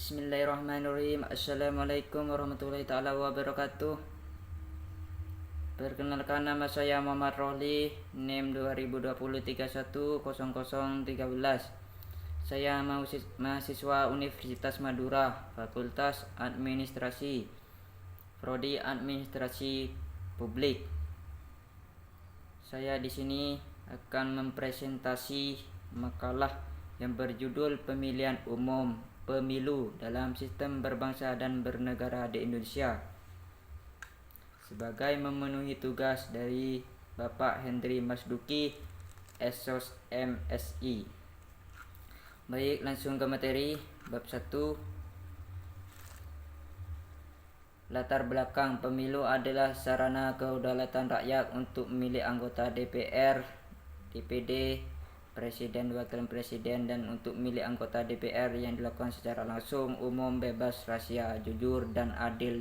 Bismillahirrahmanirrahim. Assalamualaikum warahmatullahi taala wabarakatuh. Perkenalkan, nama saya Muhammad Rohli, NIM 2020 310013. Saya mahasiswa Universitas Madura, Fakultas Administrasi, Prodi Administrasi Publik. Saya di sini akan mempresentasi makalah yang berjudul Pemilihan Umum Pemilu dalam Sistem Berbangsa dan Bernegara di Indonesia, sebagai memenuhi tugas dari Bapak Hendri Masduki, Esos MSI. Baik, langsung ke materi. Bab 1. Latar belakang pemilu adalah sarana kedaulatan rakyat untuk memilih anggota DPR, DPD, Presiden, Wakil Presiden, dan untuk memilih anggota DPR yang dilakukan secara langsung, umum, bebas, rahasia, jujur, dan adil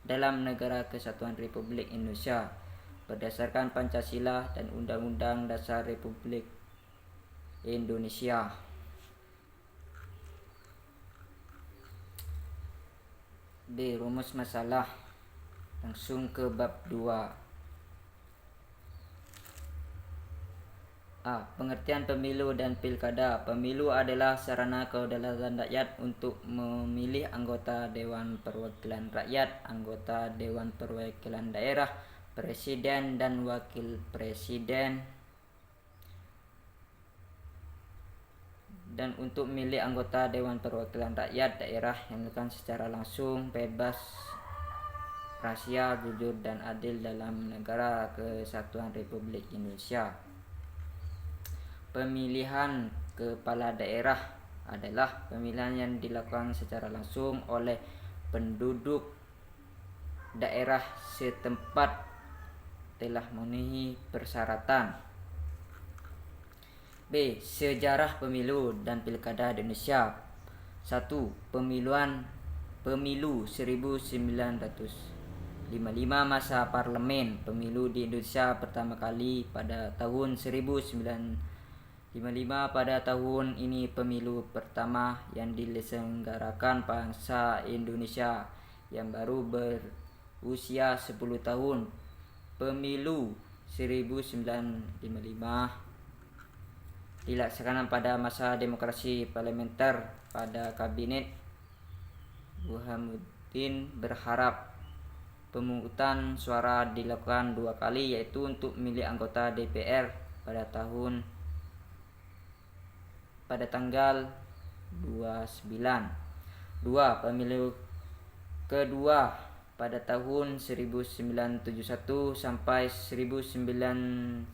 dalam Negara Kesatuan Republik Indonesia berdasarkan Pancasila dan Undang-Undang Dasar Republik Indonesia. B. Rumus masalah. Langsung ke bab 2. A. Pengertian pemilu dan pilkada. Pemilu adalah sarana kedaulatan rakyat untuk memilih anggota Dewan Perwakilan Rakyat, anggota Dewan Perwakilan Daerah, Presiden dan Wakil Presiden, dan untuk memilih anggota Dewan Perwakilan Rakyat daerah yang dilakukan secara langsung, bebas, rahasia, jujur, dan adil dalam Negara Kesatuan Republik Indonesia. Pemilihan kepala daerah adalah pemilihan yang dilakukan secara langsung oleh penduduk daerah setempat telah memenuhi persyaratan. B. Sejarah pemilu dan pilkada di Indonesia. 1. Pemilu 1955, masa parlemen. Pemilu di Indonesia pertama kali pada tahun 1955. Pada tahun ini pemilu pertama yang diselenggarakan bangsa Indonesia yang baru berusia 10 tahun. Pemilu 1955 dilaksanakan pada masa demokrasi parlementer. Pada Kabinet Burhanuddin berharap pemungutan suara dilakukan 2 kali, yaitu untuk memilih anggota DPR pada tanggal 29. 2. Pemilu kedua pada tahun 1971 sampai 1997,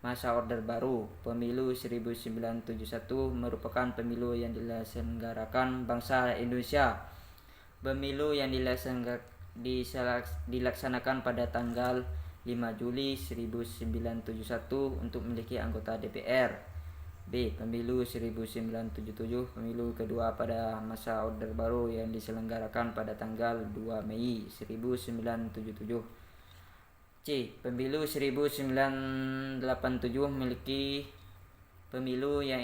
masa Orde Baru. Pemilu 1971 merupakan pemilu yang diselenggarakan bangsa Indonesia. Pemilu yang dilaksanakan pada tanggal 5 Juli 1971 untuk memiliki anggota DPR. B. Pemilu 1977, pemilu kedua pada masa Orde Baru yang diselenggarakan pada tanggal 2 Mei 1977. C. Pemilu 1987 memiliki pemilu yang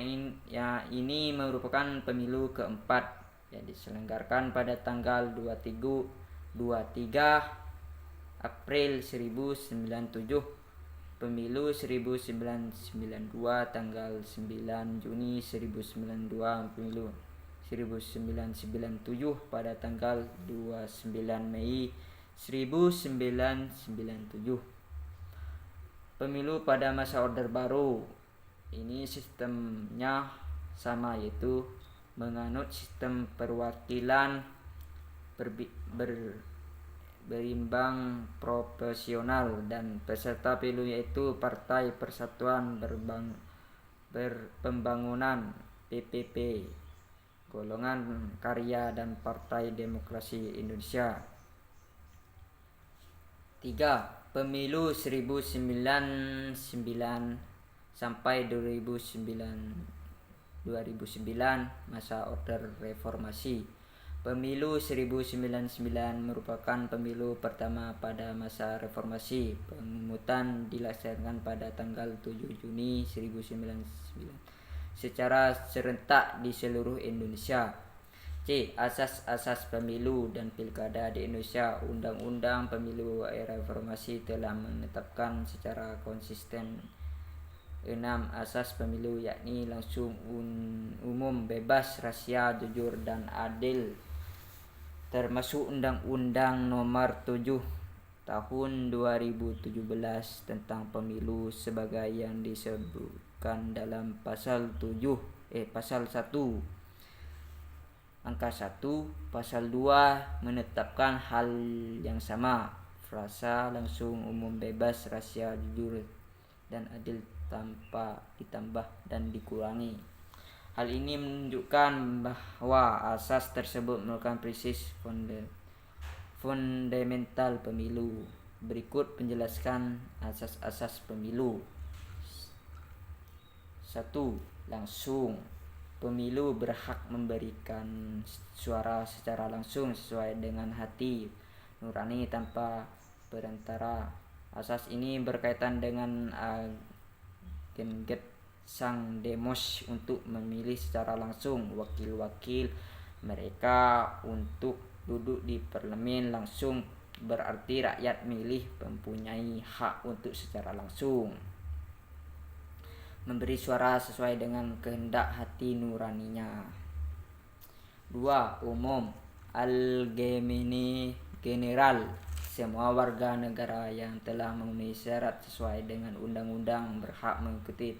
ini merupakan pemilu keempat yang diselenggarakan pada tanggal 23 April 1997. Pemilu 1992 tanggal 9 Juni 1992, pemilu 1997 pada tanggal 29 Mei 1997. Pemilu pada masa Orde Baru ini sistemnya sama, yaitu menganut sistem perwakilan berimbang, proporsional, dan peserta pemilu yaitu Partai Persatuan Pembangunan PPP, Golongan Karya, dan Partai Demokrasi Indonesia. 3. Pemilu 1999 sampai 2009, masa Orde Reformasi. Pemilu 1999 merupakan pemilu pertama pada masa reformasi. Pemungutan dilaksanakan pada tanggal 7 Juni 1999 secara serentak di seluruh Indonesia. C. Asas-asas pemilu dan pilkada di Indonesia. Undang-Undang Pemilu era Reformasi telah menetapkan secara konsisten 6 asas pemilu, yakni langsung, umum, bebas, rahasia, jujur, dan adil, termasuk Undang-Undang Nomor 7 Tahun 2017 tentang pemilu sebagai yang disebutkan dalam pasal 1 Angka 1, Pasal 2 menetapkan hal yang sama. Frasa langsung, umum, bebas, rahasia, jujur, dan adil tanpa ditambah dan dikurangi. Hal ini menunjukkan bahwa asas tersebut merupakan prinsip fundamental pemilu. Berikut penjelasan asas-asas pemilu. 1. Langsung. Pemilu berhak memberikan suara secara langsung sesuai dengan hati nurani tanpa perantara. Asas ini berkaitan dengan agendet sang demos untuk memilih secara langsung wakil-wakil mereka untuk duduk di parlemen langsung. Berarti rakyat milih mempunyai hak untuk secara langsung memberi suara sesuai dengan kehendak hati nuraninya. 2. Umum. Al-Gemini General. Semua warga negara yang telah memenuhi syarat sesuai dengan undang-undang berhak mengikuti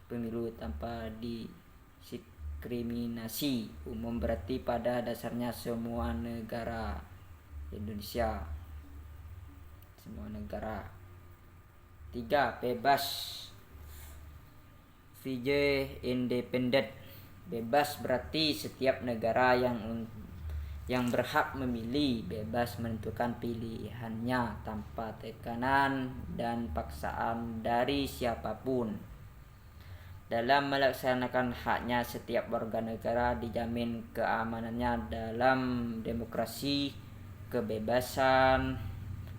pemilu tanpa diskriminasi. Umum berarti pada dasarnya semua negara Indonesia. Semua negara. 3. Bebas. Vije independen. Bebas berarti setiap negara yang berhak memilih bebas menentukan pilihannya tanpa tekanan dan paksaan dari siapapun. Dalam melaksanakan haknya, setiap warga negara dijamin keamanannya. Dalam demokrasi, kebebasan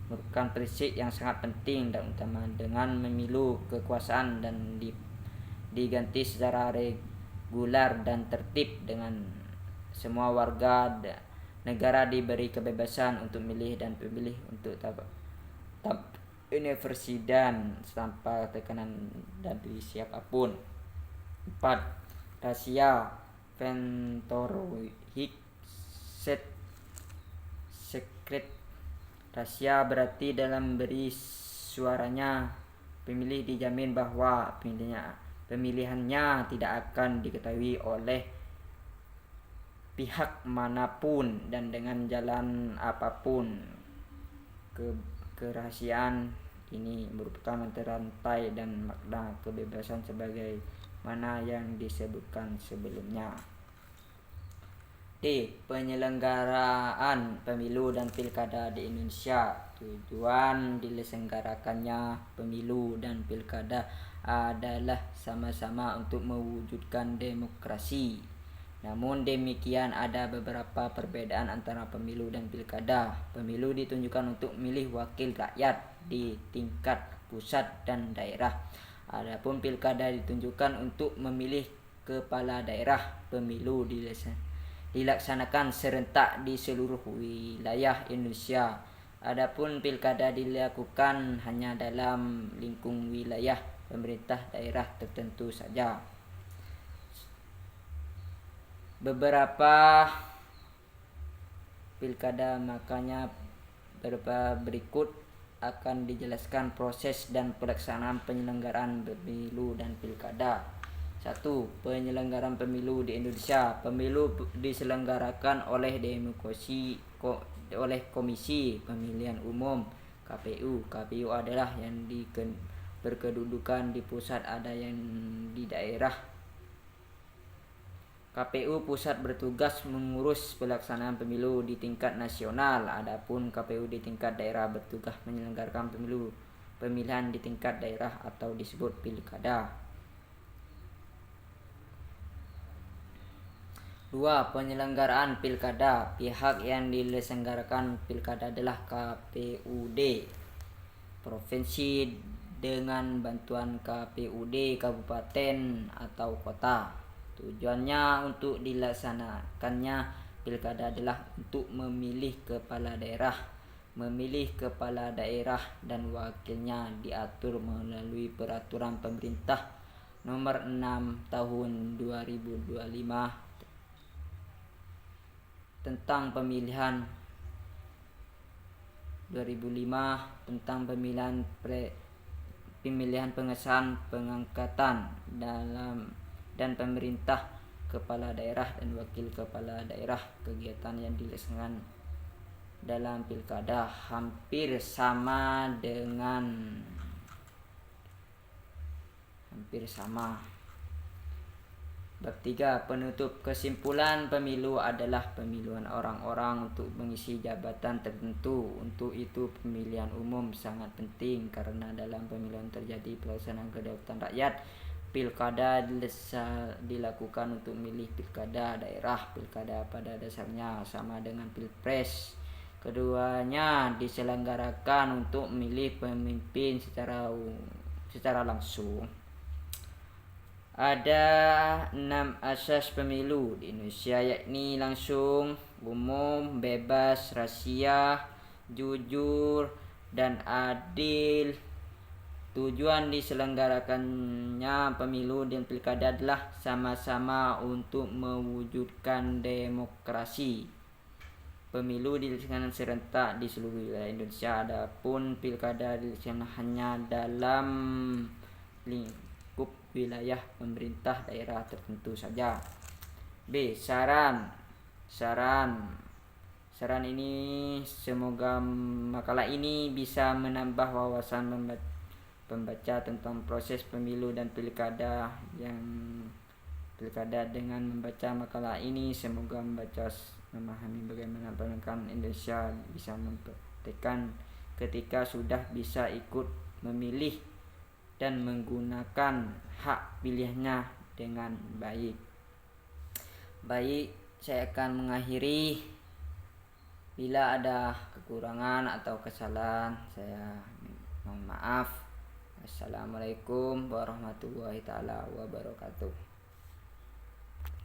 merupakan prinsip yang sangat penting dan utama. Dengan memilu, kekuasaan dan diganti secara regular dan tertib, dengan semua warga negara diberi kebebasan untuk memilih dan pemilih untuk universitas dan tanpa tekanan dari siapapun. 4. Rahasia Ventorhic secret. Rahasia berarti dalam beri suaranya pemilih dijamin bahwa pemilihannya tidak akan diketahui oleh pihak manapun dan dengan jalan apapun. Kerahasiaan ini merupakan rantai dan makna kebebasan sebagai mana yang disebutkan sebelumnya. D. Penyelenggaraan pemilu dan pilkada di Indonesia. Tujuan diselenggarakannya pemilu dan pilkada adalah sama-sama untuk mewujudkan demokrasi. Namun demikian, ada beberapa perbedaan antara pemilu dan pilkada. Pemilu ditunjukkan untuk memilih wakil rakyat di tingkat pusat dan daerah. Adapun pilkada ditunjukkan untuk memilih kepala daerah. Pemilu dilaksanakan serentak di seluruh wilayah Indonesia. Adapun pilkada dilakukan hanya dalam lingkung wilayah pemerintah daerah tertentu saja. Beberapa pilkada, makanya berikut akan dijelaskan proses dan pelaksanaan penyelenggaraan pemilu dan pilkada. 1. Penyelenggaraan pemilu di Indonesia. Pemilu diselenggarakan oleh Komisi Pemilihan Umum (KPU). KPU adalah yang berkedudukan di pusat, ada yang di daerah. KPU pusat bertugas mengurus pelaksanaan pemilu di tingkat nasional, adapun KPU di tingkat daerah bertugas menyelenggarakan pemilihan di tingkat daerah atau disebut pilkada. 2. Penyelenggaraan pilkada. Pihak yang diselenggarakan pilkada adalah KPUD Provinsi dengan bantuan KPUD kabupaten atau kota. Tujuannya untuk dilaksanakannya pilkada adalah untuk memilih kepala daerah. Memilih kepala daerah dan wakilnya diatur melalui peraturan pemerintah nomor 6 tahun 2025 tentang pemilihan 2005 tentang pemilihan pengesahan pengangkatan dan pemerintah kepala daerah dan wakil kepala daerah. Kegiatan yang dilaksanakan dalam pilkada hampir sama. Bab 3. Penutup. Kesimpulan pemilu adalah pemilihan orang-orang untuk mengisi jabatan tertentu. Untuk itu pemilihan umum sangat penting karena dalam pemilihan terjadi pelaksanaan kedaulatan rakyat. Pilkada dilakukan untuk memilih pilkada daerah. Pilkada pada dasarnya sama dengan pilpres. Keduanya diselenggarakan untuk memilih pemimpin secara langsung. Ada 6 asas pemilu di Indonesia, yakni langsung, umum, bebas, rahasia, jujur, dan adil. Tujuan diselenggarakannya pemilu dan pilkada adalah sama-sama untuk mewujudkan demokrasi. Pemilu dilaksanakan serentak di seluruh wilayah Indonesia, adapun pilkada dilaksanakan hanya dalam lingkup wilayah pemerintah daerah tertentu saja. B. Saran ini, semoga makalah ini bisa menambah wawasan pembaca tentang proses pemilu dan pilkada. Dengan membaca makalah ini, semoga membaca memahami bagaimana pemerintahan Indonesia bisa mempraktikkan ketika sudah bisa ikut memilih dan menggunakan hak pilihnya dengan baik. Saya akan mengakhiri. Bila ada kekurangan atau kesalahan, saya mohon maaf. Assalamualaikum warahmatullahi taala wabarakatuh.